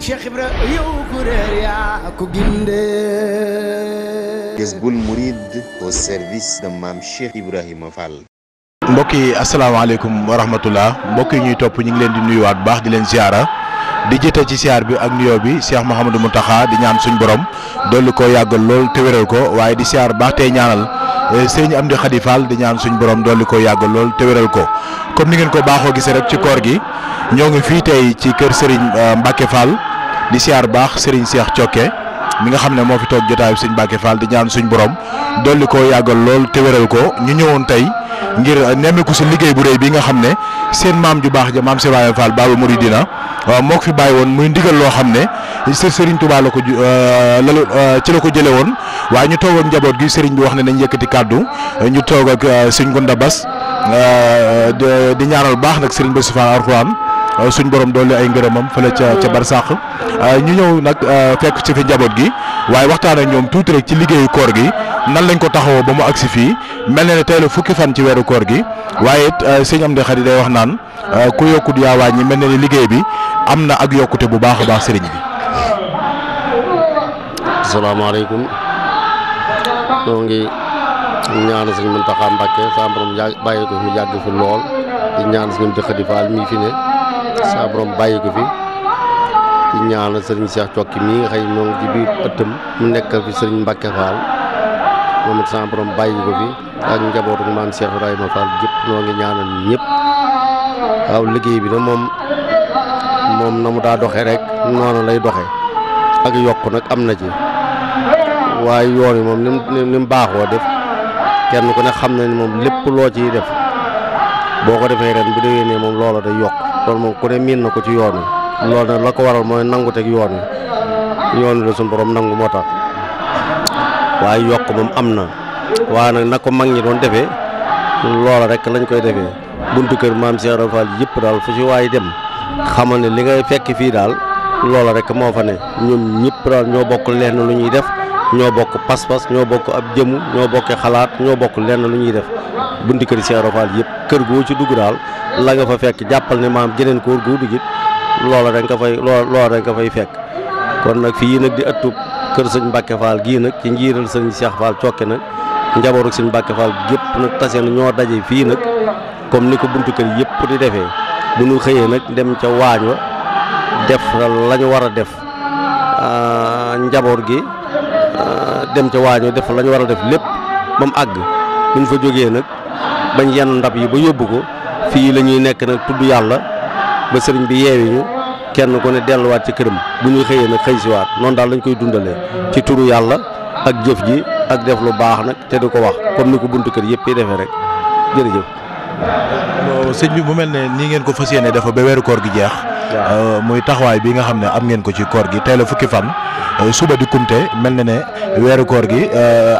Cheikh Ibra yow ku réer yaa ko gindee. Jazboul Mouride au service de Mame Cheikh Ibrahima Fall. mbokk yi asalaamaaleykum wa rahmatullah mbokk yi ñuy topp ñu ngi leen di nuyuwaat baax di leen ziara di jëte ci siyaar bi ak nuyoo bi Cheikh Mouhamadou Mountakha di ñaan suñ borom dolli ko yàggal lool te wéral ko waaye di siyaar baax tey ñaanal sëñ Amdi Khady Fall di ñaan suñ borom dolli ko yàggal lool te wéral ko comme ni ngeen ko baaxoo gisee rek ci koor gi ñoo ngi fii tey ci kër Serigne Mbacke Fall di siyaar baax Serigne Cheikh Thioké mi nga xam ne moo fi toog jotaayu sëñ Mbacke Fall di ñaan suñ borom dolli ko yàggal lool te wéral ko ñu ñëwoon tey ngir nemmeeku si liggéey bu rëy bi nga xam ne seen maam ju baax ja maam Serigne Fall Baaba Mouridina moo ko fi bàyyi woon muy ndigal loo xam ne Serigne Touba la ko ci la ko jëlee woon waaye ñu toog ak njaboot gi Serigne bi wax ne nañ yëkkati kàddu ñu toog ak sëñ Gonda Bass di ñaanal baax nag Serigne Bassirou Fall Alxuraan suñ borom doole ay ngërëmam fële ca barsàq ñu ñëw nag fekk ci fi njaboot gi waaye waxtaan ak ñoom tuuti rek ci liggéeyu koor gi nan lañ ko taxawoo ba mu agsi fii mel na ne tey la fukki fan ci weeru koor gi waaye it sëñ Amdi Khady day wax naan ku yokkut yaa wàññi mel na ne liggéey bi am na ak yokkute bu baax a baax sëriñ bi. asalaamaaleykum ñoo ngi ñaan sëñ Mountakha Mbacké sa borom bàyyi ko fi yàgg fi lool di ñaan sëñ Amdi Khady Fall mii fi ne sa borom bàyyi ko fi di ñaan sëriñ Cheikh Thioké mii nga xëy moom ci biir ëttam mu nekkal fi sëriñ Mbacke Fall moom it sa borom bàyyi ko fi ak njabootu maam Cheikh Ibrahima Fall gépp ñoo ngi ñaanal ñëpp waaw liggéey bi nag moom na mu daa doxee rek noonu lay doxee ak yokk nag am na ci waaye yoon yi moom ni mu baaxoo def kenn ku ne xam na ni moom lépp loo ciy def boo ko defee ren bu déwénee moom loola day yokk loolu moom ku ne miin na ko ci yoon wi loolu nag la ko waral mooy nangu teg yoon wi la suñu borom nangu moo tax waaye yokk moom am na waaye nag na ko mag ñi doon defee loola rek lañ koy defee buntu kër maam Cheikh Ibra Fall yëpp daal fu ci waay dem xamal ne li ngay fekk fii daal loola rek moo fa ne ñoom ñëpp daal ñoo bokk lenn lu ñuy def ñoo bokk pas-pas ñoo bokk ab jëmu ñoo bokk xalaat ñoo bokk lenn lu ñuy def buntu kër Cheikh Ibra Fall yëpp kër goo ci dugg daal la nga fa fekk jàppal ne maam geneen kóor gu dugg it loola rek nga fay fekk kon nag fii nag di ëttub kër sëñ Mbacke Fall gii nag ci njiital sëñ Cheikh Fall Thioké nag njabootu sëñ Mbacke Fall gépp nag tase na ñoo daje fii nag comme ni ko buntu kër yëpp di defee bu ñu xëyee nag dem ca waañ wa def la ñu war a def njaboot gi dem ca waañ wa def la ñu war a def lépp ba mu àgg bu ñu fa jógee nag bañ yenn ndab yi ba yóbbu ko fii la ñuy nekk nag tudd yàlla ba sëriñ bi yeewi ñu kenn ku ne delluwaat ci këram bu ñuy xëyee nag xëy siwaat noonu daal lañ koy dundalee ci turu yàlla ak jëf ji ak def lu baax nag te di ko wax comme ni ko buntu kër yëpp yi defee rek jërëjëf. sëñ bi mu mel ne nii ngeen ko fas yéene dafa ba weeru koor gi jeex. muy taxawaay bi nga xam ne am ngeen ko ci koor gi tey la fukki fan suba di kumte mel na ne weeru koor gi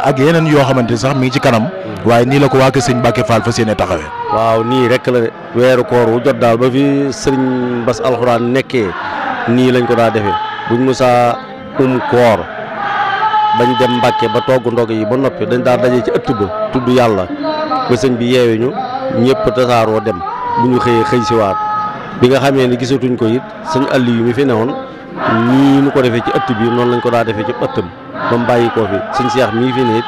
ak yeneen yoo xamante sax mi ngi ci kanam waaye nii la ko waa kër sëñ Mbacke Fall fas yéene taxawee. waaw nii rek la de weeru koor wu jot daal ba fi sëriñ Bass Alxuraan nekkee nii lañ ko daa defee buñ musaa koor bañ dem Mbacke ba togg ndog yi ba noppi dañ daa daje ci ëtt ba tudd yàlla ba sëñ bi yeewee ñu ñëpp tasaaroo dem bu ñu xëyee xëy siwaat bi nga xamee ni gisatuñ ko it sëñ àll yu mi fi newoon nii ñu ko defee ci ëtt bi noonu lañ ko daa defee ci ëttam ba mu bàyyi koo fi sëñ Cheikh mii fi ne it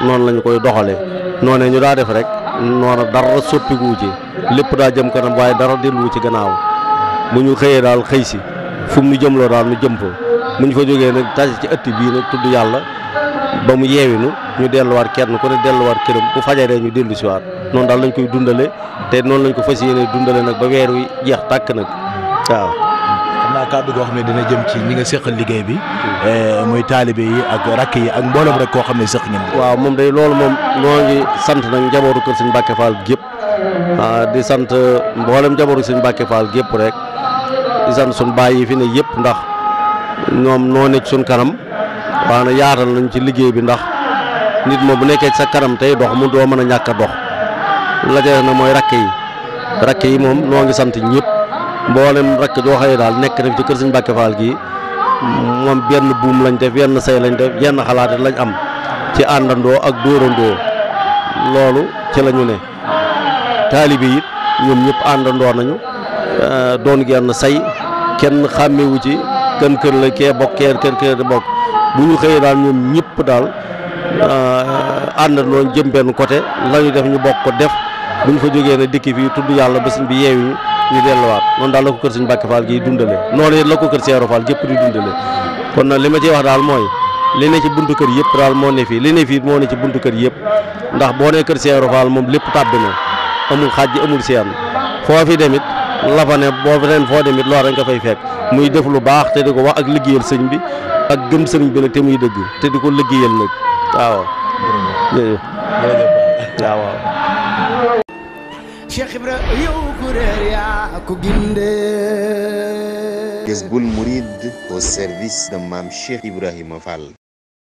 noonu lañ koy doxalee noonee ñu daa def rek noonu dara soppiku ci lépp daa jëm kanam waaye dara dellu ci gannaaw bu ñu xëyee daal xëy si fu mu ñu jëmloo daal ñu jëm fa bu ñu fa jógee nag tase ci ëtt bii nag tudd yàlla ba mu yeewinu ñu delluwaat kenn ku ne delluwaat këram bu fajaree ñu dellu siwaat noonu daal lañ koy dundale te noonu lañ ko fas yéene dundale nag ba weer wi jeex tàkk nag waaw. xam naa kàddu goo xam ne dina jëm ci ñi nga seqal liggéey bi muy taalibe yi ak rakk yi ak mboolem rek koo xam ne seq ngeen. waaw moom day loolu moom noo ngi sant nag njabootu kër sëñ Mbacke Fall gépp di sant mboolem njabootu sëñ Mbacke Fall gépp rek di sant suñ baay yi fi ne yëpp ndax ñoom noo nekk suñ kanam waaye nag yaatal nañ ci liggéey bi ndax nit moom bu nekkee ci sa kanam tey dox mu doo mën a ñàkk a dox la ca na mooy rakk yi moom noo ngi sant ñëpp mboolem rakk joo xëy daal nekk na ci kër sëñ Mbacke Fall gii moom benn buum lañ def yenn say lañ def yenn xalaat lañ am ci àndandoo ak dóorandoo loolu ci la ñu ne taalibe it ñoom ñëpp àndandoo nañu doon genn say kenn xàmmewu ci gën kër la kee bokk kër bokk bu ñu xëyee daal ñoom ñëpp daal àndandoo jëm benn côté la ñu def ñu bokk ko def bu ñu fa jógee ne dikki fii tudd yàlla ba sëñ bi yeewu ñu delluwaat noonu daal la ko kër sëñ Mbàkke Fall gi dundale noonu it la ko kër Seero Fall gépp di dundale kon nag li ma ciy wax daal mooy li ne ci buntu kër yëpp daal moo ne fii li ne fii moo ne ci buntu kër yëpp ndax boo ne kër Seero Fall moom lépp tàbbi na amul xàjj amul seen foo fi demit la fa ne boo fi ren foo demit loolu rek nga fay fekk muy def lu baax te di ko wax ak liggéeyal sëñ bi ak gëm sëñ bi nag te muy dëgg te di ko liggéeyal nag waaw waaw Cheikh Ibra yow ku réer yaa ko ginde Jazboul Mouride au service de Mame Cheikh Ibrahima Fall.